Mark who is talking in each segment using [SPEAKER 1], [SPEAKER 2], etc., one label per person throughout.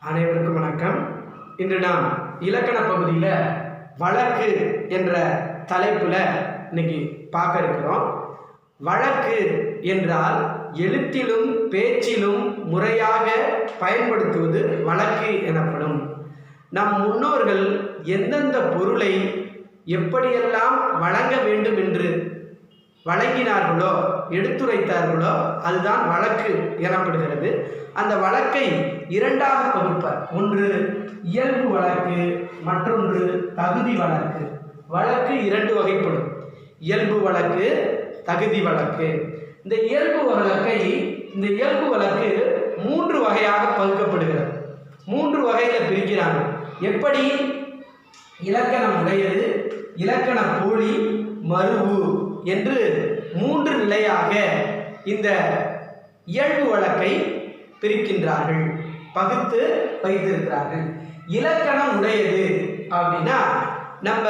[SPEAKER 1] அனைவருக்கும் வணக்கம். இன்று நாம் இலக்கண பகுதியில் வழக்கு என்ற தலைப்பில் இன்னைக்கு பார்க்க இருக்கிறோம். வழக்கு என்றால் எழுத்திலும் பேச்சிலும் முறையாக பயன்படுத்துவது வழக்கு எனப்படும். நம் முன்னோர்கள் எந்தெந்த பொருளை எப்படியெல்லாம் வழங்க வேண்டும் என்று வழங்கினார்களோ எடுத்துரைத்தார்களோ அதுதான் வழக்கு எனப்படுகிறது. அந்த வழக்கை இரண்டாக பகுப்பார். ஒன்று இயல்பு வழக்கு, மற்றொன்று தகுதி வழக்கு. வழக்கு இரண்டு வகைப்படும்: இயல்பு வழக்கு, தகுதி வழக்கு. இந்த இயல்பு வழக்கு மூன்று வகையாக பகுக்கப்படுகிறது. மூன்று வகையில் பிரிக்கிறாங்க. எப்படி? இலக்கணம் உடையது, இலக்கண போலி, மருவு என்று மூன்று நிலையாக இந்த இயல்பு வழக்கை பிரிக்கின்றார்கள், பகுத்து வைத்திருக்கிறார்கள். இலக்கணம் உடையது அப்படின்னா நம்ம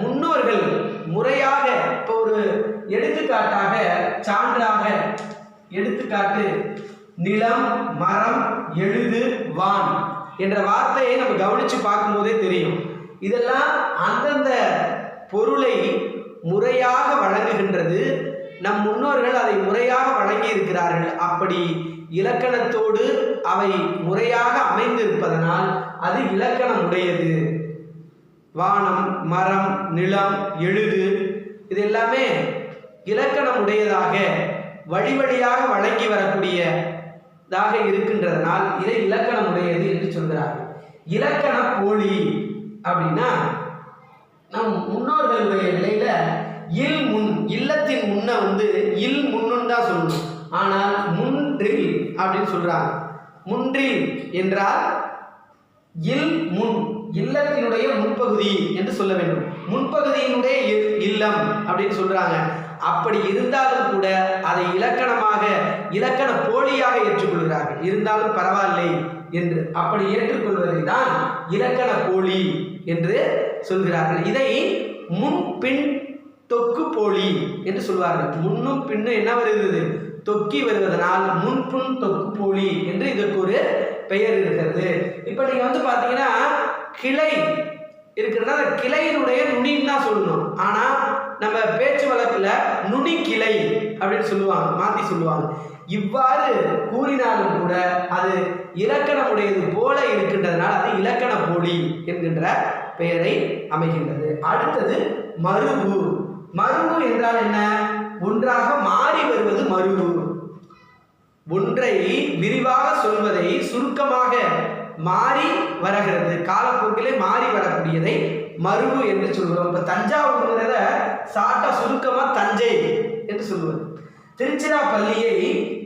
[SPEAKER 1] முன்னோர்கள் முறையாக, இப்போ ஒரு எடுத்துக்காட்டாக, சான்றாக எடுத்துக்காட்டு நிலம், மரம், எழுது, வான் என்ற வார்த்தையை நம்ம கவனித்து பார்க்கும்போதே தெரியும். இதெல்லாம் அந்தந்த பொருளை முறையாக வழங்குகின்றது. நம் முன்னோர்கள் அதை முறையாக வழங்கி இருக்கிறார்கள். அப்படி இலக்கணத்தோடு அவை முறையாக அமைந்திருப்பதனால் அது இலக்கணம் உடையது. வானம், மரம், நிலம், எழுது இது எல்லாமே இலக்கணம் உடையதாக வழி வழியாக வழங்கி வரக்கூடியதாக இருக்கின்றதனால் இதை இலக்கணம் உடையது என்று சொல்கிறார்கள். இலக்கண போலி அப்படின்னா நம் முன்னோர்களுடைய நிலையில இல் முன், இல்லத்தின் முன்ன இல் முன்னு தான் சொல்லணும். ஆனால் முன்றில் அப்படின்னு சொல்றாங்க. முன்றில் என்றால் இல் முன், இல்லத்தினுடைய முன்பகுதி என்று சொல்ல வேண்டும். முன்பகுதியினுடைய இல்லம் அப்படின்னு சொல்றாங்க. அப்படி இருந்தாலும் கூட அதை இலக்கணமாக, இலக்கண போலியாக ஏற்றுக்கொள்கிறார்கள். இருந்தாலும் பரவாயில்லை என்று அப்படி ஏற்றுக்கொள்வதை தான் இலக்கண போலி என்று சொல்கிறார்கள். இதை முன் பின் தொக்கு போலி என்று சொல்வார்கள். முன்னும் பின்னும் என்ன வருகிறது? தொக்கி வருவதனால் முன்பின் தொக்கு போலி என்று இதற்கு ஒரு பெயர் இருக்கிறது. இப்போ நீங்க பார்த்தீங்கன்னா கிளை இருக்கிறதா, அந்த கிளையினுடைய நுனின்னு தான் சொல்லணும். ஆனால் நம்ம பேச்சு வழக்கில் நுனி கிளை அப்படின்னு சொல்லுவாங்க, மாற்றி சொல்லுவாங்க. இவ்வாறு கூறினாலும் கூட அது இலக்கணமுடையது போல இருக்கின்றதுனால அது இலக்கண போலி என்கின்ற பெயரை அமைகின்றது. அடுத்தது மருவு. மருவு என்றால் என்ன? ஒன்றாக மாறி வருவது மருவு. ஒன்றை விரிவாக சொல்வதை சுருக்கமாக மாறி வருகிறது, காலப்போக்கிலே மாறி வரக்கூடியதை மருவு என்று சொல்கிறோம். இப்போ தஞ்சாவூர்ங்கிறத சாட்டா சுருக்கமா தஞ்சை என்று சொல்லுவது. திருச்சிராப்பள்ளியை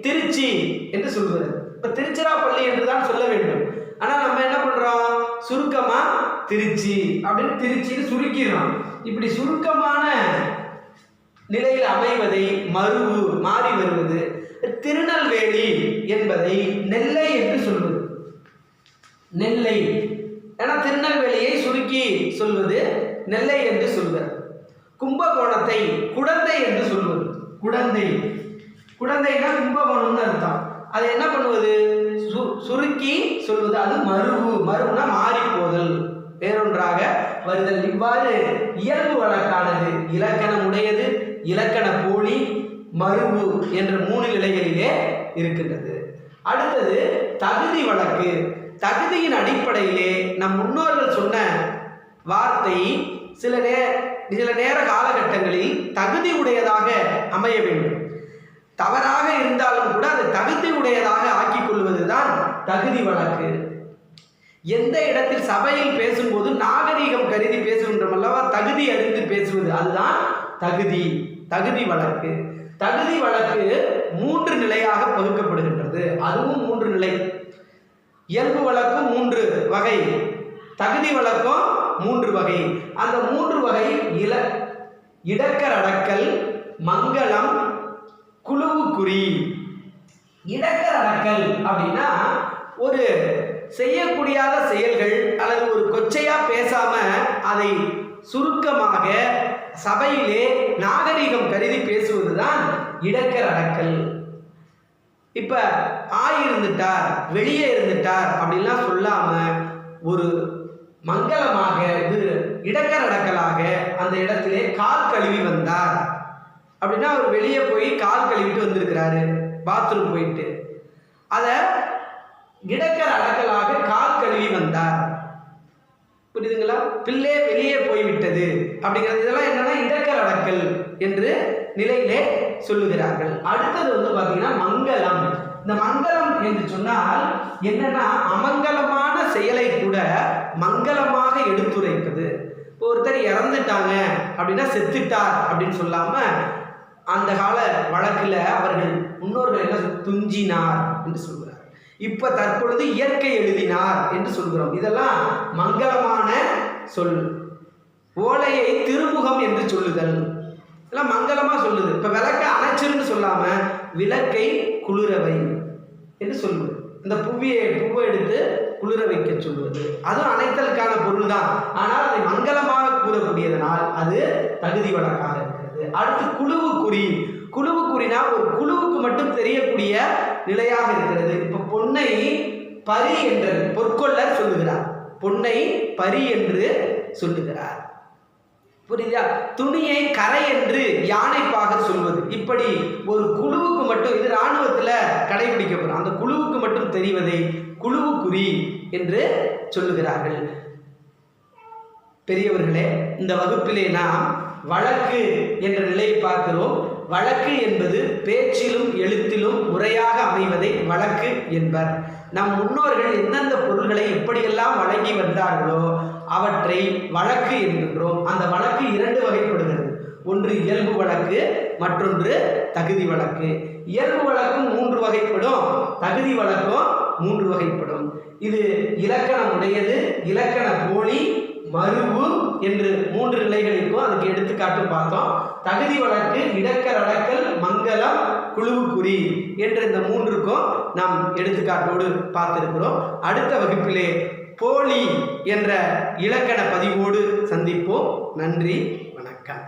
[SPEAKER 1] திருச்சி என்று சொல்வது. இப்போ திருச்சிராப்பள்ளி என்று தான் சொல்ல வேண்டும். ஆனால் நம்ம என்ன பண்றோம்? சுருக்கமா திருச்சி அப்படின்னு திருச்சின்னு சுருக்கிறோம். இப்படி சுருக்கமான நிலையில் அமைவதை மருவு, மாறி வருவது. திருநெல்வேலி என்பதை நெல்லை என்று சொல்வது. நெல்லை, ஏன்னா திருநெல்வேலியை சுருக்கி சொல்வது நெல்லை என்று சொல்வது. கும்பகோணத்தை குடந்தை என்று சொல்வது. குடந்தை, குடந்தைனா கும்பகோணம்னு அர்த்தம். அதை என்ன பண்ணுவது? சுருக்கி சொல்வது. அது மருவு. மருவுனா மாறி போதல், வேறொன்றாக வருதல். இவ்வாறு இயல்பு வழக்கானது இலக்கணம் உடையது, இலக்கண போலி, மருவு என்ற மூணு நிலைகளிலே இருக்கின்றது. அடுத்தது தகுதி வழக்கு. தகுதியின் அடிப்படையிலே நம் முன்னோர்கள் சொன்ன வார்த்தை சில நேர காலகட்டங்களில் தகுதி உடையதாக அமைய வேண்டும். தவறாக இருந்தாலும் கூட அதை தகுதி உடையதாக ஆக்கிக் கொள்வதுதான் தகுதி வழக்கு. எந்த இடத்தில் சபையில் பேசும்போது நாகரீகம் கருதி பேசுகின்றோம் அல்லவா, தகுதி அறிந்து பேசுவது, அதுதான் தகுதி. தகுதி வழக்கு. தகுதி வழக்கு மூன்று நிலையாக பகுக்கப்படுகின்றது. அதுவும் மூன்று நிலை. இயல்பு வழக்கும் மூன்று வகை, தகுதி வழக்கும் மூன்று வகை. அந்த மூன்று வகை இடக்கர் அடக்கல், மங்களம், குழுவு குறி. இடக்கர் அடக்கல் அப்படின்னா ஒரு செய்யக்கூடியாத செயல்கள் அல்லது ஒரு கொச்சையா பேசாம அதை சுருக்கமாக சபையிலே நாகரீகம் கருதி பேசுவதுதான் இடக்கர் அடக்கல். இப்ப ஆய் இருந்துட்டார், வெளியே இருந்துட்டார் அப்படின்லாம் சொல்லாம ஒரு மங்களமாக இது இடக்கரடக்கலாக அந்த இடத்திலே கால் கழுவி வந்தார். அப்படின்னா அவர் வெளியே போய் கால் கழுவிட்டு வந்திருக்கிறாரு, பாத்ரூம் போயிட்டு. அதை இடக்கர அடக்கலாக கால் கழுவி வந்தார். புரியுதுங்களா? பிள்ளை வெளியே போய்விட்டது அப்படிங்கிறது இதெல்லாம் என்னன்னா இடக்கர அடக்கல் என்று நிலையிலே சொல்லுகிறார்கள். அடுத்தது பார்த்தீங்கன்னா மங்களம். இந்த மங்களம் என்று சொன்னால் என்னன்னா அமங்கலமான செயலை கூட மங்களமாக எடுத்துரைப்பது. ஒருத்தர் இறந்துட்டாங்க அப்படின்னா செத்துட்டார் அப்படின்னு சொல்லாம அந்த கால வழக்கில் அவர்கள் முன்னோர்கள் என்ன துஞ்சினார் என்று சொல்கிறார். இப்ப தற்பொழுது இயற்கை எழுதினார் என்று சொல்கிறோம். இதெல்லாம் மங்களமான சொல். ஓலையை திருமுகம் என்று சொல்லுதல் இதெல்லாம் மங்களமா சொல்லுது. இப்ப விளக்கை அணைச்சிருன்னு சொல்லாம விளக்கை குளிரவை என்று சொல்லுவது. இந்த பூவை எடுத்து குளிர வைக்க சொல்வது அதுவும் அணைத்தலுக்கான பொருள் தான். ஆனால் அதை மங்களமாக கூறக்கூடியதனால் அது தகுதி வழக்காக இருக்கிறது. அடுத்து குழுவு குறி. குழுவு குறினா ஒரு குழுவுக்கு மட்டும் தெரியக்கூடிய நிலையாக இருக்கிறது. இப்ப பொன்னை பரி என்று பொற்கொள்ளர் சொல்லுகிறார். பொன்னை பரி என்று சொல்லுகிறார். புரியுதா? துணியை கரை என்று யானைப்பாக சொல்வது. இப்படி ஒரு குழுவுக்கு மட்டும், இது இராணுவத்தில் கடைபிடிக்கப்படும், அந்த குழுவுக்கு மட்டும் தெரிவதை குழுவு குறி என்று சொல்லுகிறார்கள். பெரியவர்களே, இந்த வகுப்பிலே நாம் வழக்கு என்ற நிலையை பார்க்கிறோம். வழக்கு என்பது பேச்சிலும் எழுத்திலும் முறையாக அமைவதை வழக்கு என்பர். நம் முன்னோர்கள் எந்தெந்த பொருள்களை எப்படியெல்லாம் வழங்கி வந்தார்களோ அவற்றை வழக்கு என்கின்றோம். அந்த வழக்கு 2 வகைப்படுகிறது. ஒன்று இயல்பு வழக்கு, மற்றொன்று தகுதி வழக்கு. இயல்பு வழக்கும் 3 வகைப்படும், தகுதி வழக்கும் 3 வகைப்படும். இது இலக்கணம் உடையது, இலக்கண போலி, மருவு என்று 3 நிலைகளுக்கும் அதுக்கு எடுத்துக்காட்டு பார்த்தோம். தகுதி வழக்கு இடக்கரடக்கல், மங்களம், குழுவு குறி என்ற இந்த 3க்கும் நாம் எடுத்துக்காட்டோடு பார்த்திருக்கிறோம். அடுத்த வகுப்பிலே போலி என்ற இலக்கண பதிவோடு சந்திப்போம். நன்றி, வணக்கம்.